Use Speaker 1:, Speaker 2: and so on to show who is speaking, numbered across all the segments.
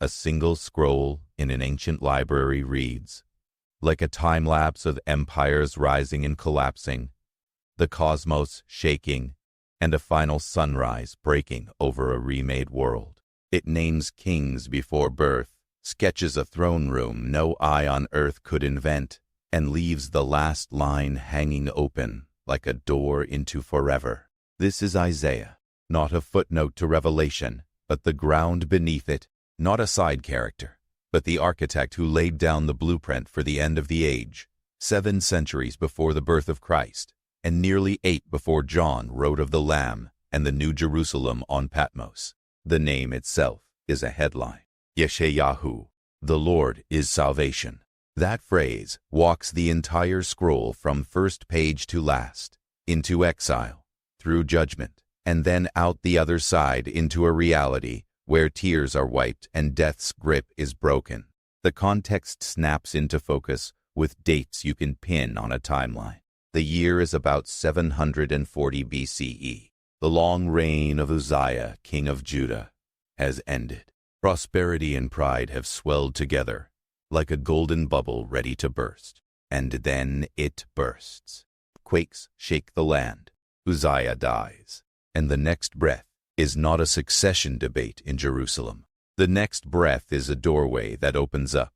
Speaker 1: A single scroll in an ancient library reads, like a time-lapse of empires rising and collapsing, the cosmos shaking, and a final sunrise breaking over a remade world. It names kings before birth, sketches a throne room no eye on earth could invent, and leaves the last line hanging open like a door into forever. This is Isaiah, not a footnote to Revelation, but the ground beneath it, not a side character, but the architect who laid down the blueprint for the end of the age, 7 centuries before the birth of Christ, and nearly 8 before John wrote of the Lamb and the New Jerusalem on Patmos. The name itself is a headline. Yeshayahu, the Lord is salvation. That phrase walks the entire scroll from first page to last, into exile, through judgment, and then out the other side into a reality where tears are wiped and death's grip is broken. The context snaps into focus with dates you can pin on a timeline. The year is about 740 BCE. The long reign of Uzziah, king of Judah, has ended. Prosperity and pride have swelled together, like a golden bubble ready to burst. And then it bursts. Quakes shake the land. Uzziah dies. And the next breath is not a succession debate in Jerusalem. The next breath is a doorway that opens up,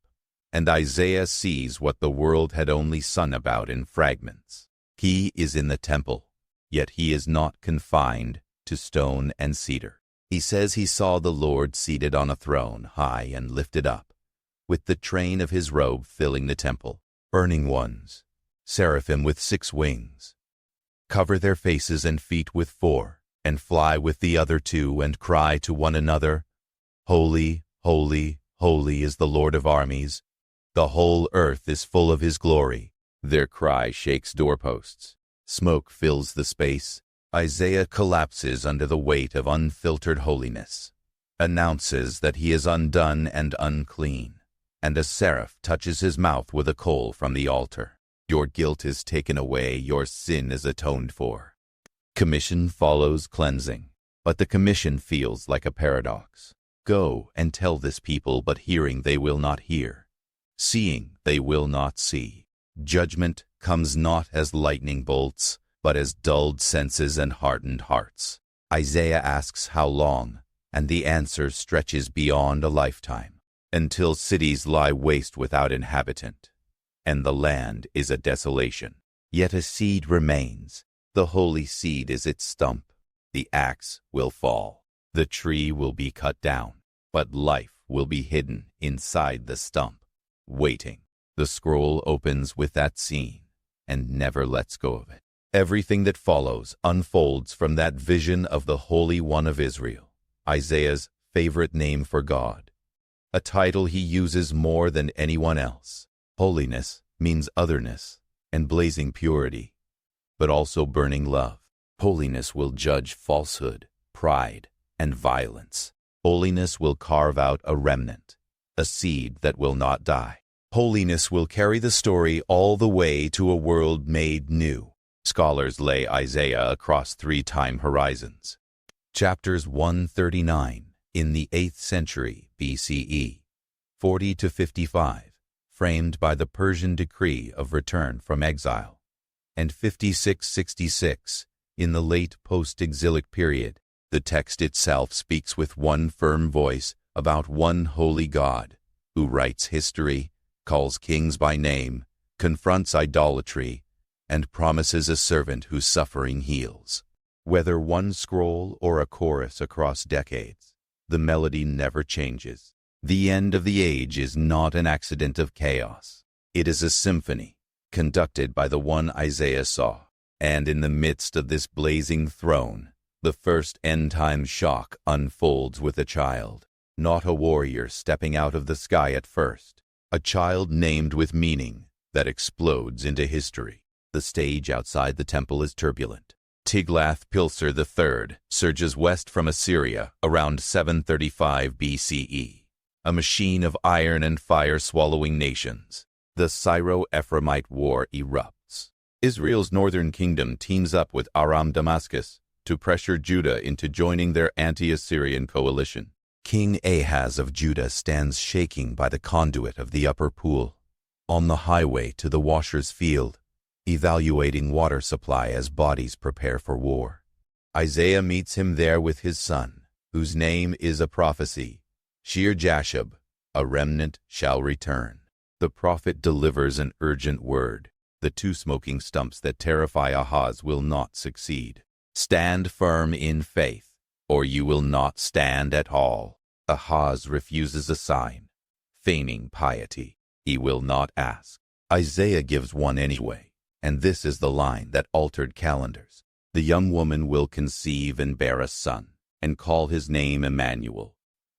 Speaker 1: and Isaiah sees what the world had only sung about in fragments. He is in the temple, yet he is not confined to stone and cedar. He says he saw the Lord seated on a throne, high and lifted up, with the train of his robe filling the temple. Burning ones, seraphim with 6 wings, cover their faces and feet with 4, and fly with the other 2 and cry to one another, Holy, holy, holy is the Lord of armies. The whole earth is full of his glory. Their cry shakes doorposts. Smoke fills the space. Isaiah collapses under the weight of unfiltered holiness, announces that he is undone and unclean, and a seraph touches his mouth with a coal from the altar. Your guilt is taken away, your sin is atoned for. Commission follows cleansing, but the commission feels like a paradox. Go and tell this people, but hearing they will not hear, seeing they will not see. Judgment comes not as lightning bolts, but as dulled senses and hardened hearts. Isaiah asks how long, and the answer stretches beyond a lifetime, until cities lie waste without inhabitant, and the land is a desolation. Yet a seed remains. The holy seed is its stump. The axe will fall. The tree will be cut down, but life will be hidden inside the stump, waiting. The scroll opens with that scene and never lets go of it. Everything that follows unfolds from that vision of the Holy One of Israel, Isaiah's favorite name for God, a title he uses more than anyone else. Holiness means otherness and blazing purity, but also burning love. Holiness will judge falsehood, pride, and violence. Holiness will carve out a remnant, a seed that will not die. Holiness will carry the story all the way to a world made new. Scholars lay Isaiah across 3 time horizons. Chapters 139 in the 8th century BCE, 40 to 55, framed by the Persian decree of return from exile, and 56-66 in the late post-exilic period. The text itself speaks with one firm voice about one holy God who writes history, calls kings by name, confronts idolatry, and promises a servant whose suffering heals. Whether one scroll or a chorus across decades, the melody never changes. The end of the age is not an accident of chaos. It is a symphony, conducted by the one Isaiah saw. And in the midst of this blazing throne, the first end-time shock unfolds with a child. Not a warrior stepping out of the sky at first. A child named with meaning that explodes into history. The stage outside the temple is turbulent. Tiglath-Pileser III surges west from Assyria around 735 BCE, a machine of iron and fire swallowing nations. The Syro-Ephraimite War erupts. Israel's northern kingdom teams up with Aram Damascus to pressure Judah into joining their anti-Assyrian coalition. King Ahaz of Judah stands shaking by the conduit of the upper pool, on the highway to the washer's field, evaluating water supply as bodies prepare for war. Isaiah meets him there with his son, whose name is a prophecy, Shear-Jashub, a remnant shall return. The prophet delivers an urgent word. The two smoking stumps that terrify Ahaz will not succeed. Stand firm in faith, or you will not stand at all. Ahaz refuses a sign, feigning piety. He will not ask. Isaiah gives one anyway, and this is the line that altered calendars. The young woman will conceive and bear a son, and call his name Emmanuel,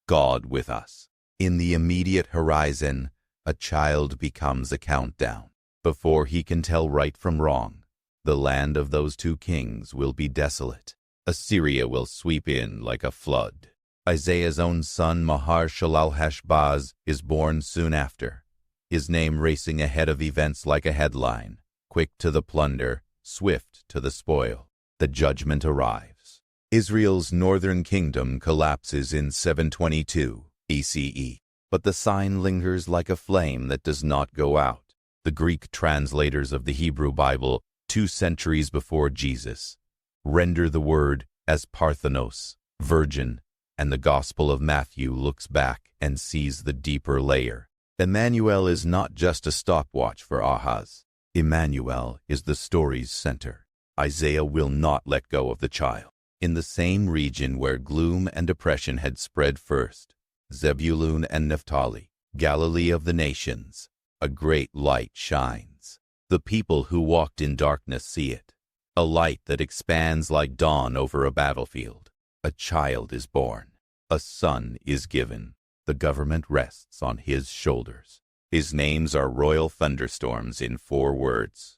Speaker 1: God with us. In the immediate horizon, a child becomes a countdown. Before he can tell right from wrong, the land of those two kings will be desolate. Assyria will sweep in like a flood. Isaiah's own son Maher-shalal-hash-baz is born soon after, his name racing ahead of events like a headline, quick to the plunder, swift to the spoil. The judgment arrives. Israel's northern kingdom collapses in 722 BCE, but the sign lingers like a flame that does not go out. The Greek translators of the Hebrew Bible, 2 centuries before Jesus, render the word as Parthenos, virgin, and the Gospel of Matthew looks back and sees the deeper layer. Emmanuel is not just a stopwatch for Ahaz. Emmanuel is the story's center. Isaiah will not let go of the child. In the same region where gloom and depression had spread first, Zebulun and Naphtali, Galilee of the nations, a great light shines. The people who walked in darkness see it, a light that expands like dawn over a battlefield. A child is born, a son is given. The government rests on his shoulders. His names are royal thunderstorms in 4 words.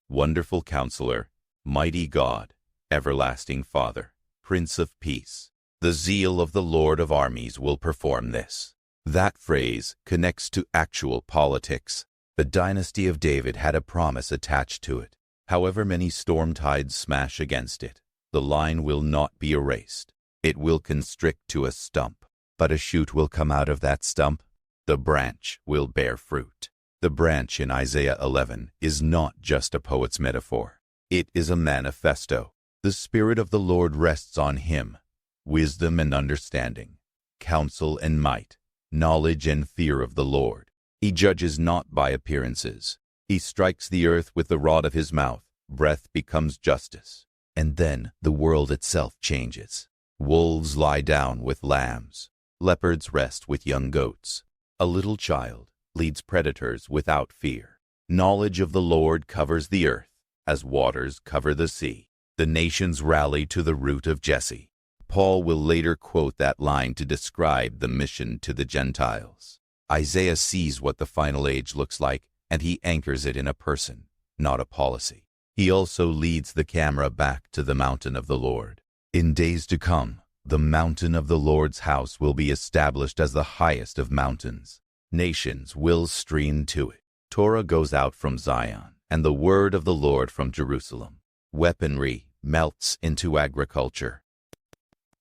Speaker 1: Wonderful Counselor, Mighty God, Everlasting Father, Prince of Peace. The zeal of the Lord of armies will perform this. That phrase connects to actual politics. The dynasty of David had a promise attached to it. However many storm tides smash against it, the line will not be erased. It will constrict to a stump. But a shoot will come out of that stump. The branch will bear fruit. The branch in Isaiah 11 is not just a poet's metaphor. It is a manifesto. The Spirit of the Lord rests on him. Wisdom and understanding, counsel and might, knowledge and fear of the Lord. He judges not by appearances. He strikes the earth with the rod of his mouth. Breath becomes justice. And then the world itself changes. Wolves lie down with lambs. Leopards rest with young goats. A little child leads predators without fear. Knowledge of the Lord covers the earth, as waters cover the sea. The nations rally to the root of Jesse. Paul will later quote that line to describe the mission to the Gentiles. Isaiah sees what the final age looks like, and he anchors it in a person, not a policy. He also leads the camera back to the mountain of the Lord. In days to come, the mountain of the Lord's house will be established as the highest of mountains. Nations will stream to it. Torah goes out from Zion, and the word of the Lord from Jerusalem. Weaponry melts into agriculture.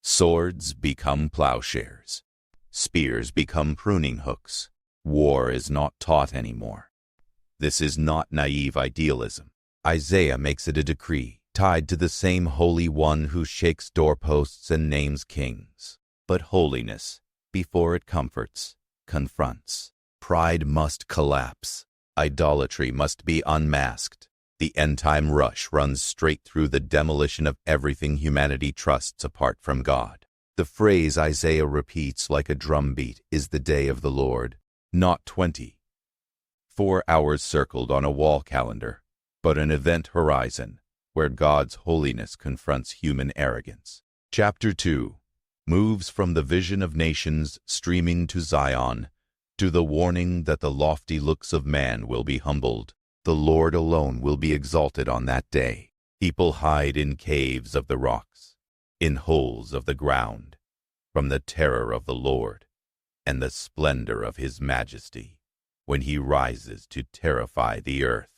Speaker 1: Swords become plowshares. Spears become pruning hooks. War is not taught anymore. This is not naive idealism. Isaiah makes it a decree, tied to the same Holy One who shakes doorposts and names kings. But holiness, before it comforts, confronts. Pride must collapse. Idolatry must be unmasked. The end-time rush runs straight through the demolition of everything humanity trusts apart from God. The phrase Isaiah repeats like a drumbeat is the day of the Lord, not 4 hours circled on a wall calendar, but an event horizon where God's holiness confronts human arrogance. Chapter 2 moves from the vision of nations streaming to Zion to the warning that the lofty looks of man will be humbled. The Lord alone will be exalted on that day. People hide in caves of the rocks, in holes of the ground, from the terror of the Lord and the splendor of his majesty, when he rises to terrify the earth.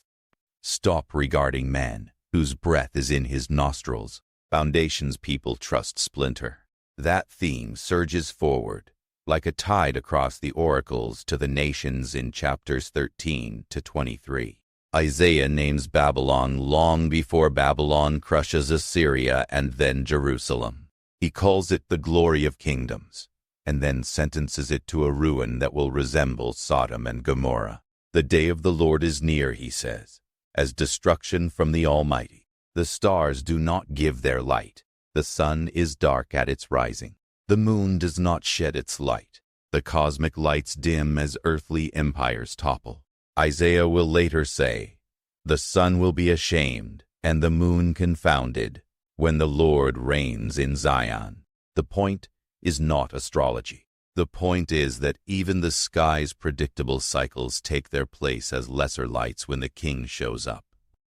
Speaker 1: Stop regarding man, whose breath is in his nostrils. Foundations people trust splinter. That theme surges forward, like a tide across the oracles to the nations in chapters 13 to 23. Isaiah names Babylon long before Babylon crushes Assyria and then Jerusalem. He calls it the glory of kingdoms, and then sentences it to a ruin that will resemble Sodom and Gomorrah. The day of the Lord is near, he says, as destruction from the Almighty. The stars do not give their light. The sun is dark at its rising. The moon does not shed its light. The cosmic lights dim as earthly empires topple. Isaiah will later say, "The sun will be ashamed, and the moon confounded, when the Lord reigns in Zion." The point is not astrology. The point is that even the sky's predictable cycles take their place as lesser lights when the king shows up.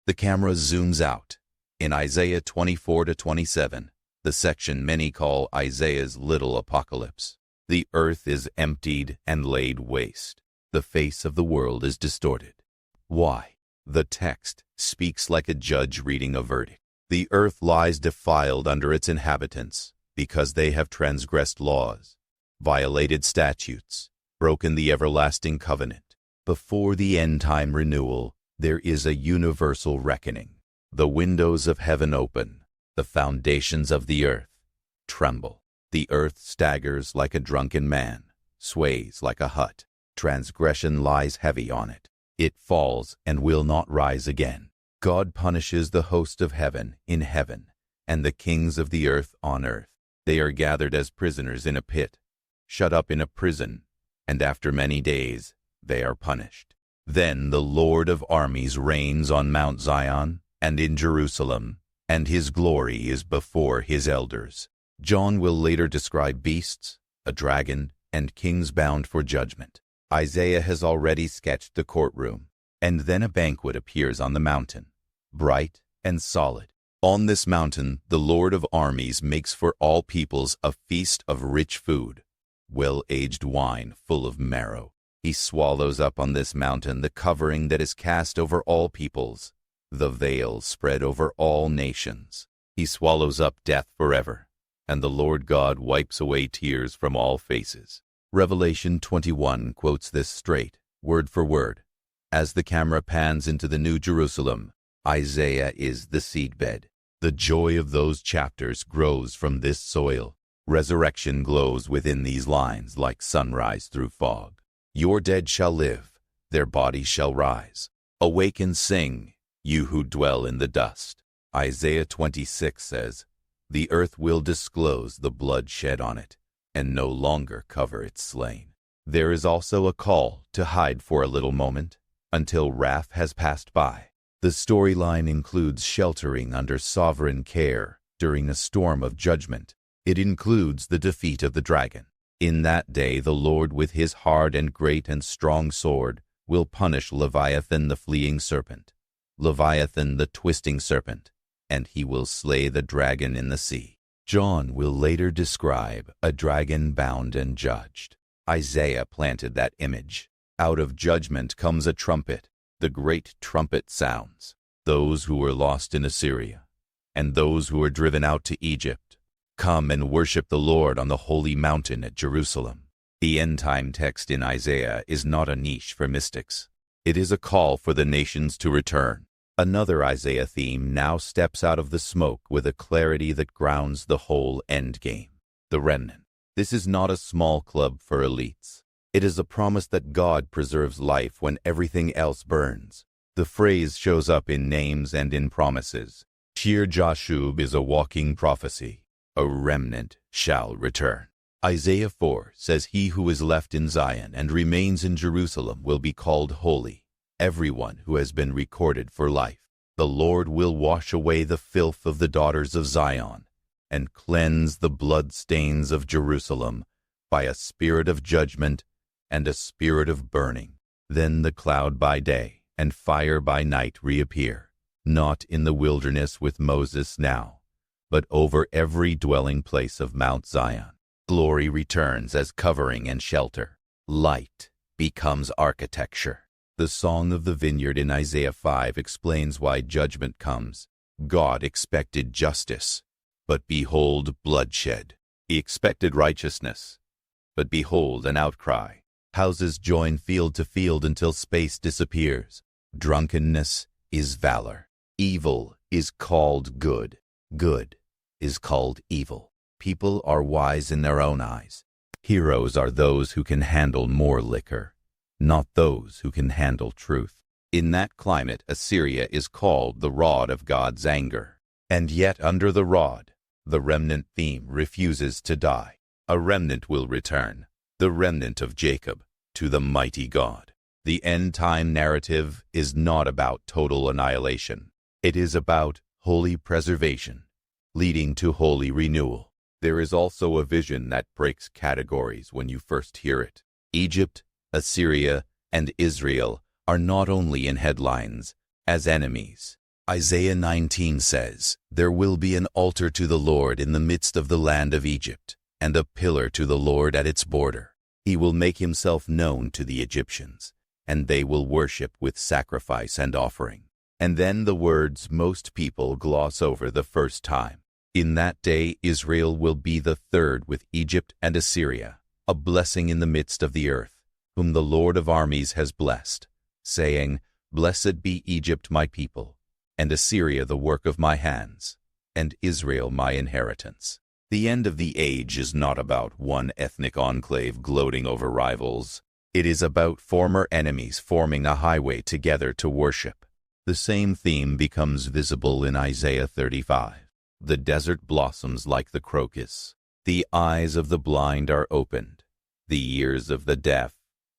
Speaker 1: The camera zooms out. In Isaiah 24 to 27, the section many call Isaiah's little apocalypse, the earth is emptied and laid waste. The face of the world is distorted. Why? The text speaks like a judge reading a verdict. The earth lies defiled under its inhabitants because they have transgressed laws, violated statutes, broken the everlasting covenant. Before the end-time renewal, there is a universal reckoning. The windows of heaven open. The foundations of the earth tremble. The earth staggers like a drunken man, sways like a hut. Transgression lies heavy on it. It falls and will not rise again. God punishes the host of heaven in heaven, and the kings of the earth on earth. They are gathered as prisoners in a pit, shut up in a prison, and after many days they are punished. Then the Lord of armies reigns on Mount Zion and in Jerusalem, and his glory is before his elders. John will later describe beasts, a dragon, and kings bound for judgment. Isaiah has already sketched the courtroom, and then a banquet appears on the mountain, bright and solid. On this mountain, the Lord of armies makes for all peoples a feast of rich food, well-aged wine full of marrow. He swallows up on this mountain the covering that is cast over all peoples, the veil spread over all nations. He swallows up death forever, and the Lord God wipes away tears from all faces. Revelation 21 quotes this straight, word for word. As the camera pans into the New Jerusalem, Isaiah is the seedbed. The joy of those chapters grows from this soil. Resurrection glows within these lines like sunrise through fog. Your dead shall live, their bodies shall rise. Awake and sing, you who dwell in the dust. Isaiah 26 says, "The earth will disclose the blood shed on it, and no longer cover its slain." There is also a call to hide for a little moment, until wrath has passed by. The storyline includes sheltering under sovereign care during a storm of judgment. It includes the defeat of the dragon. In that day the Lord with his hard and great and strong sword will punish Leviathan the fleeing serpent, Leviathan the twisting serpent, and he will slay the dragon in the sea. John will later describe a dragon bound and judged. Isaiah planted that image. Out of judgment comes a trumpet. The great trumpet sounds. Those who were lost in Assyria, and those who were driven out to Egypt, come and worship the Lord on the holy mountain at Jerusalem. The end-time text in Isaiah is not a niche for mystics. It is a call for the nations to return. Another Isaiah theme now steps out of the smoke with a clarity that grounds the whole endgame. The remnant. This is not a small club for elites. It is a promise that God preserves life when everything else burns. The phrase shows up in names and in promises. Shir Jashub is a walking prophecy. A remnant shall return. Isaiah 4 says he who is left in Zion and remains in Jerusalem will be called holy. Everyone who has been recorded for life. The Lord will wash away the filth of the daughters of Zion and cleanse the blood stains of Jerusalem by a spirit of judgment and a spirit of burning. Then the cloud by day and fire by night reappear, not in the wilderness with Moses now, but over every dwelling place of Mount Zion. Glory returns as covering and shelter. Light becomes architecture. The Song of the Vineyard in Isaiah 5 explains why judgment comes. God expected justice, but behold bloodshed. He expected righteousness, but behold an outcry. Houses join field to field until space disappears. Drunkenness is valor. Evil is called good. Good is called evil. People are wise in their own eyes. Heroes are those who can handle more liquor, not those who can handle truth. In that climate, Assyria is called the rod of God's anger. And yet under the rod, the remnant theme refuses to die. A remnant will return, the remnant of Jacob, to the mighty God. The end-time narrative is not about total annihilation. It is about holy preservation, leading to holy renewal. There is also a vision that breaks categories when you first hear it. Egypt, Assyria, and Israel are not only in headlines as enemies. Isaiah 19 says, "There will be an altar to the Lord in the midst of the land of Egypt, and a pillar to the Lord at its border. He will make himself known to the Egyptians, and they will worship with sacrifice and offering." And then the words most people gloss over the first time. In that day Israel will be the third with Egypt and Assyria, a blessing in the midst of the earth, whom the Lord of armies has blessed, saying, "Blessed be Egypt my people, and Assyria the work of my hands, and Israel my inheritance." The end of the age is not about one ethnic enclave gloating over rivals. It is about former enemies forming a highway together to worship. The same theme becomes visible in Isaiah 35. The desert blossoms like the crocus. The eyes of the blind are opened, the ears of the deaf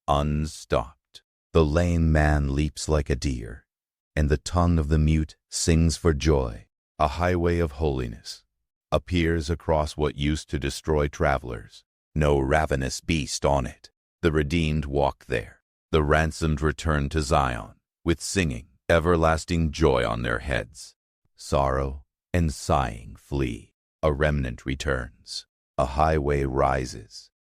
Speaker 1: unstopped. The lame man leaps like a deer, and the tongue of the mute sings for joy. A highway of holiness appears across what used to destroy travelers. No ravenous beast on it. The redeemed walk there. The ransomed return to Zion, with singing, everlasting joy on their heads. Sorrow and sighing flee. A remnant returns. A highway rises.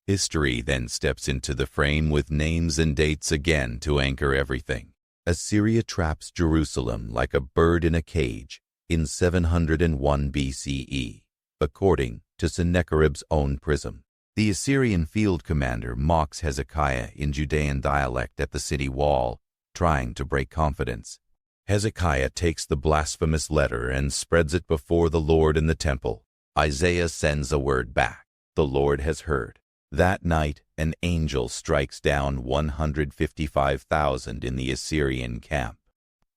Speaker 1: History then steps into the frame with names and dates again to anchor everything. Assyria traps Jerusalem like a bird in a cage in 701 BCE, according to Sennacherib's own prism. The Assyrian field commander mocks Hezekiah in Judean dialect at the city wall, trying to break confidence. Hezekiah takes the blasphemous letter and spreads it before the Lord in the temple. Isaiah sends a word back. The Lord has heard. That night, an angel strikes down 155,000 in the Assyrian camp.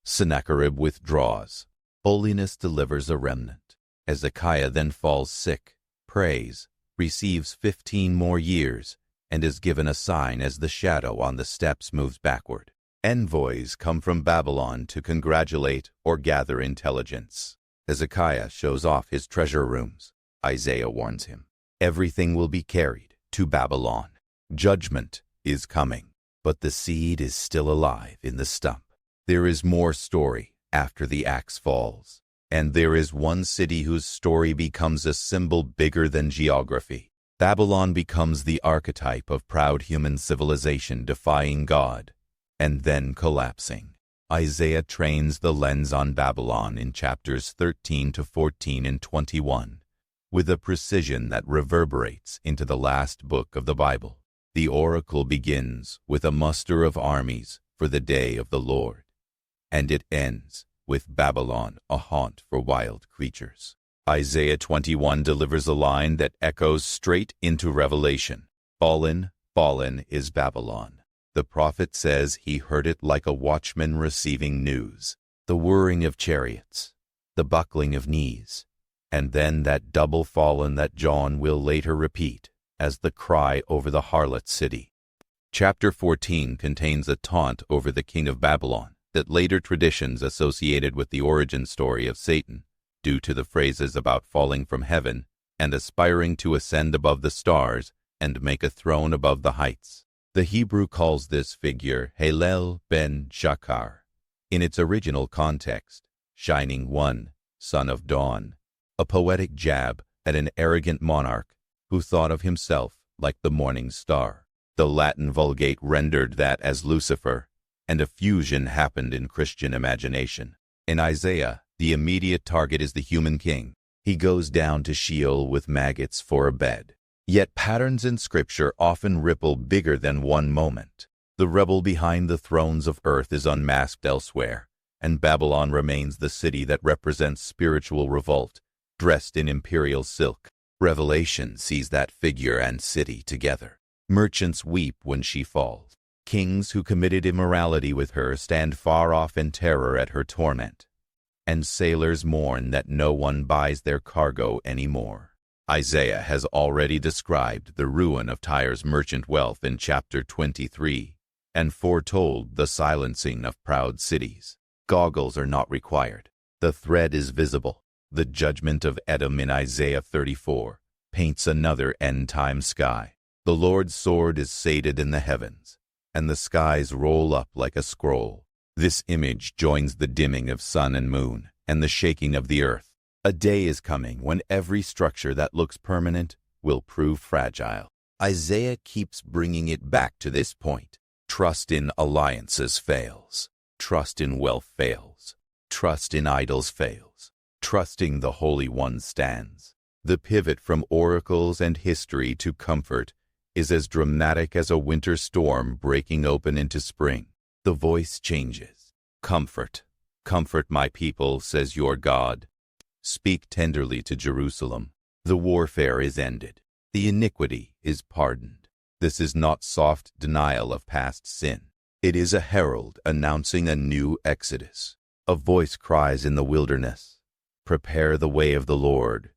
Speaker 1: Sennacherib withdraws. Holiness delivers a remnant. Hezekiah then falls sick, prays, receives 15 more years, and is given a sign as the shadow on the steps moves backward. Envoys come from Babylon to congratulate or gather intelligence. Hezekiah shows off his treasure rooms. Isaiah warns him, everything will be carried to Babylon. Judgment is coming, but the seed is still alive in the stump. There is more story after the axe falls, and there is one city whose story becomes a symbol bigger than geography. Babylon becomes the archetype of proud human civilization defying God, and then collapsing. Isaiah trains the lens on Babylon in chapters 13 to 14 and 21, with a precision that reverberates into the last book of the Bible. The oracle begins with a muster of armies for the day of the Lord, and it ends with Babylon, a haunt for wild creatures. Isaiah 21 delivers a line that echoes straight into Revelation. Fallen, fallen is Babylon. The prophet says he heard it like a watchman receiving news. The whirring of chariots, the buckling of knees, and then that double fallen that John will later repeat as the cry over the harlot city. Chapter 14 contains a taunt over the king of Babylon that later traditions associated with the origin story of Satan, due to the phrases about falling from heaven and aspiring to ascend above the stars and make a throne above the heights. The Hebrew calls this figure Halel ben Shachar. In its original context, Shining One, Son of Dawn, a poetic jab at an arrogant monarch who thought of himself like the morning star. The Latin Vulgate rendered that as Lucifer, and a fusion happened in Christian imagination. In Isaiah, the immediate target is the human king, He goes down to Sheol with maggots for a bed. Yet patterns in Scripture often ripple bigger than one moment. The rebel behind the thrones of earth is unmasked elsewhere, and Babylon remains the city that represents spiritual revolt, dressed in imperial silk. Revelation sees that figure and city together. Merchants weep when she falls. Kings who committed immorality with her stand far off in terror at her torment. And sailors mourn that no one buys their cargo anymore. Isaiah has already described the ruin of Tyre's merchant wealth in chapter 23, and foretold the silencing of proud cities. Goggles are not required. The thread is visible. The judgment of Edom in Isaiah 34 paints another end-time sky. The Lord's sword is sated in the heavens, and the skies roll up like a scroll. This image joins the dimming of sun and moon, and the shaking of the earth. A day is coming when every structure that looks permanent will prove fragile. Isaiah keeps bringing it back to this point. Trust in alliances fails. Trust in wealth fails. Trust in idols fails. Trusting the Holy One stands. The pivot from oracles and history to comfort is as dramatic as a winter storm breaking open into spring. The voice changes. Comfort. Comfort my people, says your God. Speak tenderly to Jerusalem. The warfare is ended. The iniquity is pardoned. This is not soft denial of past sin. It is a herald announcing a new exodus. A voice cries in the wilderness, prepare the way of the Lord.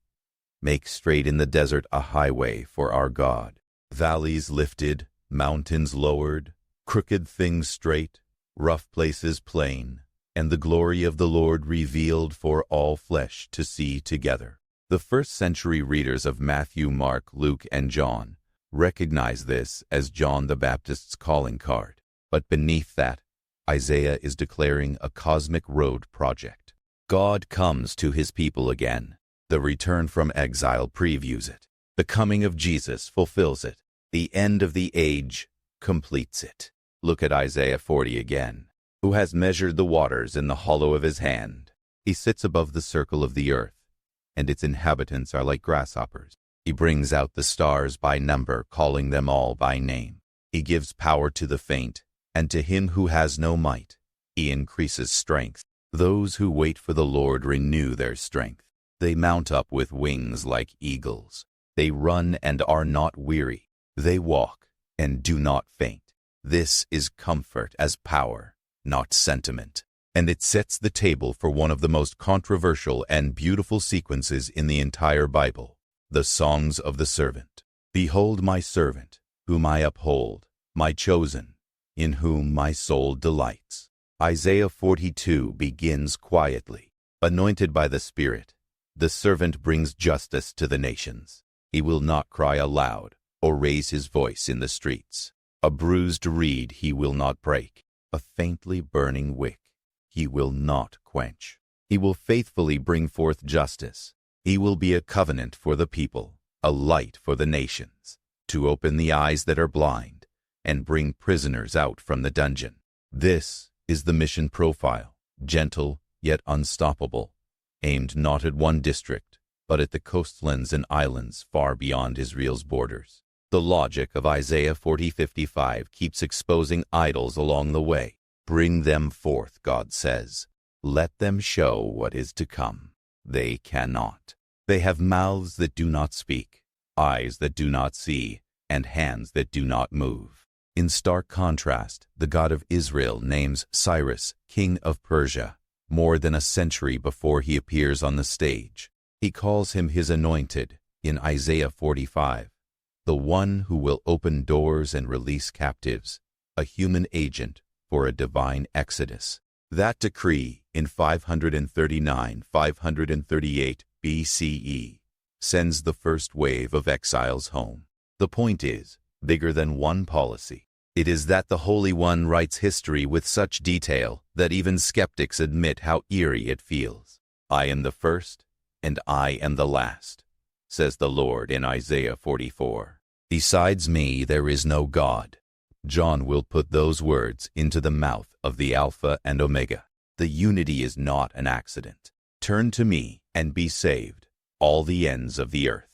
Speaker 1: Make straight in the desert a highway for our God. Valleys lifted, mountains lowered, crooked things straight, rough places plain, and the glory of the Lord revealed for all flesh to see together. The first-century readers of Matthew, Mark, Luke, and John recognize this as John the Baptist's calling card. But beneath that, Isaiah is declaring a cosmic road project. God comes to his people again. The return from exile previews it. The coming of Jesus fulfills it. The end of the age completes it. Look at Isaiah 40 again. Who has measured the waters in the hollow of his hand? He sits above the circle of the earth, and its inhabitants are like grasshoppers. He brings out the stars by number, calling them all by name. He gives power to the faint, and to him who has no might, he increases strength. Those who wait for the Lord renew their strength. They mount up with wings like eagles. They run and are not weary. They walk and do not faint. This is comfort as power, not sentiment. And it sets the table for one of the most controversial and beautiful sequences in the entire Bible, the Songs of the Servant. Behold my servant, whom I uphold, my chosen, in whom my soul delights. Isaiah 42 begins quietly. Anointed by the Spirit, the servant brings justice to the nations. He will not cry aloud or raise his voice in the streets. A bruised reed he will not break. A faintly burning wick he will not quench. He will faithfully bring forth justice. He will be a covenant for the people, a light for the nations, to open the eyes that are blind and bring prisoners out from the dungeon. This is the mission profile, gentle yet unstoppable, aimed not at one district, but at the coastlands and islands far beyond Israel's borders. The logic of Isaiah 40:55 keeps exposing idols along the way. Bring them forth, God says. Let them show what is to come. They cannot. They have mouths that do not speak, eyes that do not see, and hands that do not move. In stark contrast, the God of Israel names Cyrus, king of Persia, more than a century before he appears on the stage. He calls him his anointed in Isaiah 45, the one who will open doors and release captives, a human agent for a divine exodus. That decree in 539-538 BCE sends the first wave of exiles home. The point is bigger than one policy. It is that the Holy One writes history with such detail that even skeptics admit how eerie it feels. I am the first, and I am the last, says the Lord in Isaiah 44. Besides me there is no God. John will put those words into the mouth of the Alpha and Omega. The unity is not an accident. Turn to me and be saved, all the ends of the earth.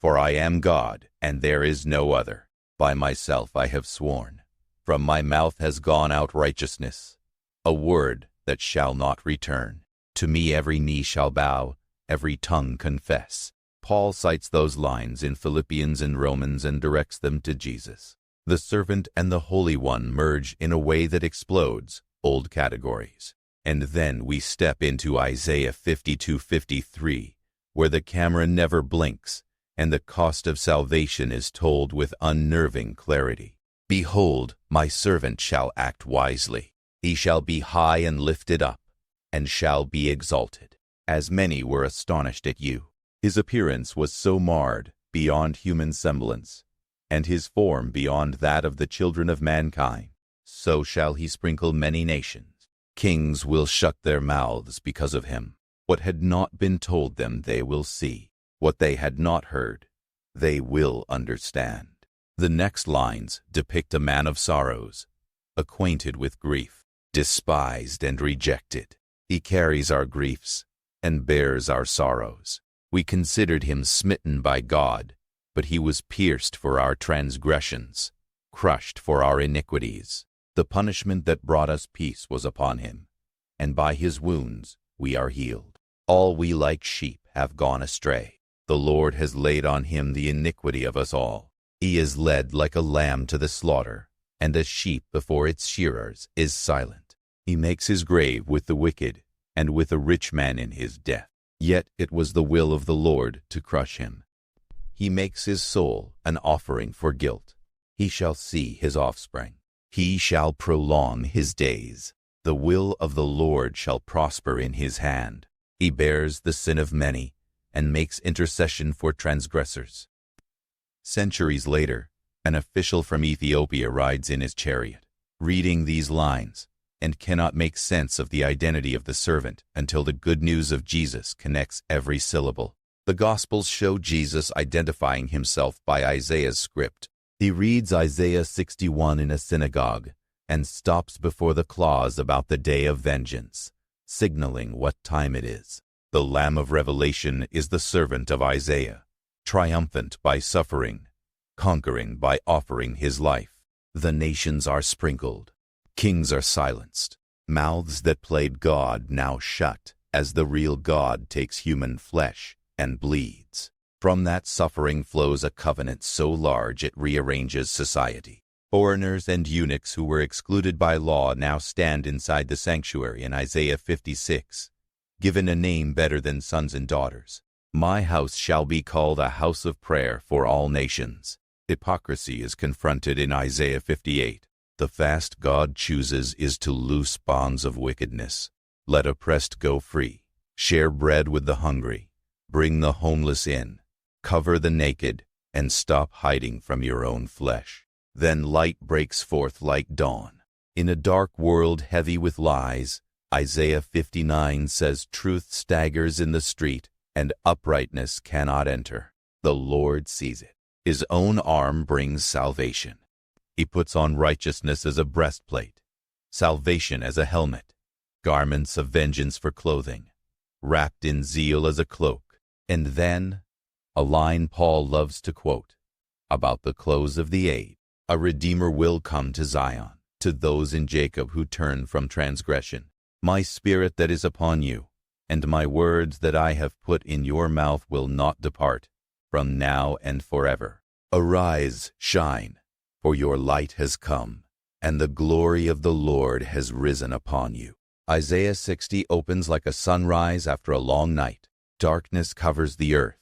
Speaker 1: For I am God, and there is no other. By myself I have sworn. From my mouth has gone out righteousness, a word that shall not return. To me every knee shall bow, every tongue confess. Paul cites those lines in Philippians and Romans and directs them to Jesus. The servant and the Holy One merge in a way that explodes old categories. And then we step into Isaiah 52:53, where the camera never blinks, and the cost of salvation is told with unnerving clarity. Behold, my servant shall act wisely. He shall be high and lifted up, and shall be exalted. As many were astonished at you. His appearance was so marred beyond human semblance, and his form beyond that of the children of mankind. So shall he sprinkle many nations. Kings will shut their mouths because of him. What had not been told them they will see. What they had not heard, they will understand. The next lines depict a man of sorrows, acquainted with grief, despised and rejected. He carries our griefs and bears our sorrows. We considered him smitten by God, but he was pierced for our transgressions, crushed for our iniquities. The punishment that brought us peace was upon him, and by his wounds we are healed. All we like sheep have gone astray. The Lord has laid on him the iniquity of us all. He is led like a lamb to the slaughter, and a sheep before its shearers is silent. He makes his grave with the wicked, and with a rich man in his death. Yet it was the will of the Lord to crush him. He makes his soul an offering for guilt. He shall see his offspring. He shall prolong his days. The will of the Lord shall prosper in his hand. He bears the sin of many, and makes intercession for transgressors. Centuries later, an official from Ethiopia rides in his chariot, reading these lines, and cannot make sense of the identity of the servant until the good news of Jesus connects every syllable. The Gospels show Jesus identifying himself by Isaiah's script. He reads Isaiah 61 in a synagogue and stops before the clause about the day of vengeance, signaling what time it is. The Lamb of Revelation is the servant of Isaiah, triumphant by suffering, conquering by offering his life. The nations are sprinkled. Kings are silenced. Mouths that played God now shut as the real God takes human flesh and bleeds. From that suffering flows a covenant so large it rearranges society. Foreigners and eunuchs who were excluded by law now stand inside the sanctuary in Isaiah 56, given a name better than sons and daughters. My house shall be called a house of prayer for all nations. Hypocrisy is confronted in Isaiah 58. The fast God chooses is to loose bonds of wickedness. Let oppressed go free. Share bread with the hungry. Bring the homeless in. Cover the naked, and stop hiding from your own flesh. Then light breaks forth like dawn. In a dark world heavy with lies, Isaiah 59 says truth staggers in the street, and uprightness cannot enter. The Lord sees it. His own arm brings salvation. He puts on righteousness as a breastplate, salvation as a helmet, garments of vengeance for clothing, wrapped in zeal as a cloak. And then, a line Paul loves to quote, about the close of the age. A Redeemer will come to Zion, to those in Jacob who turn from transgression. My spirit that is upon you, and my words that I have put in your mouth will not depart, from now and forever. Arise, shine, for your light has come, and the glory of the Lord has risen upon you. Isaiah 60 opens like a sunrise after a long night. Darkness covers the earth,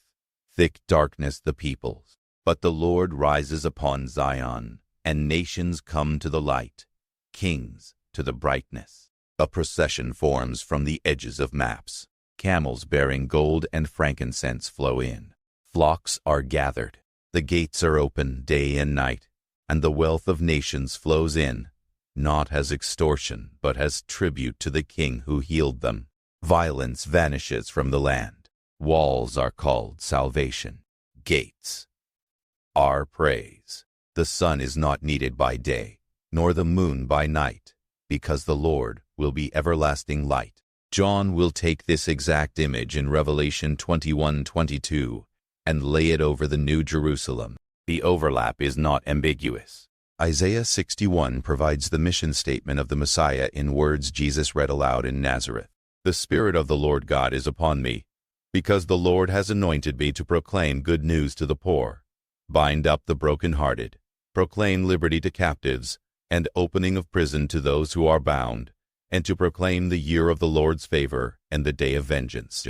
Speaker 1: thick darkness the peoples. But the Lord rises upon Zion, and nations come to the light, kings to the brightness. A procession forms from the edges of maps. Camels bearing gold and frankincense flow in. Flocks are gathered. The gates are open day and night, and the wealth of nations flows in, not as extortion, but as tribute to the King who healed them. Violence vanishes from the land. Walls are called salvation. Gates are praise. The sun is not needed by day, nor the moon by night, because the Lord will be everlasting light. John will take this exact image in Revelation 21:22 and lay it over the New Jerusalem. The overlap is not ambiguous. Isaiah 61 provides the mission statement of the Messiah in words Jesus read aloud in Nazareth. The Spirit of the Lord God is upon me, because the Lord has anointed me to proclaim good news to the poor, bind up the brokenhearted, proclaim liberty to captives, and opening of prison to those who are bound, and to proclaim the year of the Lord's favor and the day of vengeance.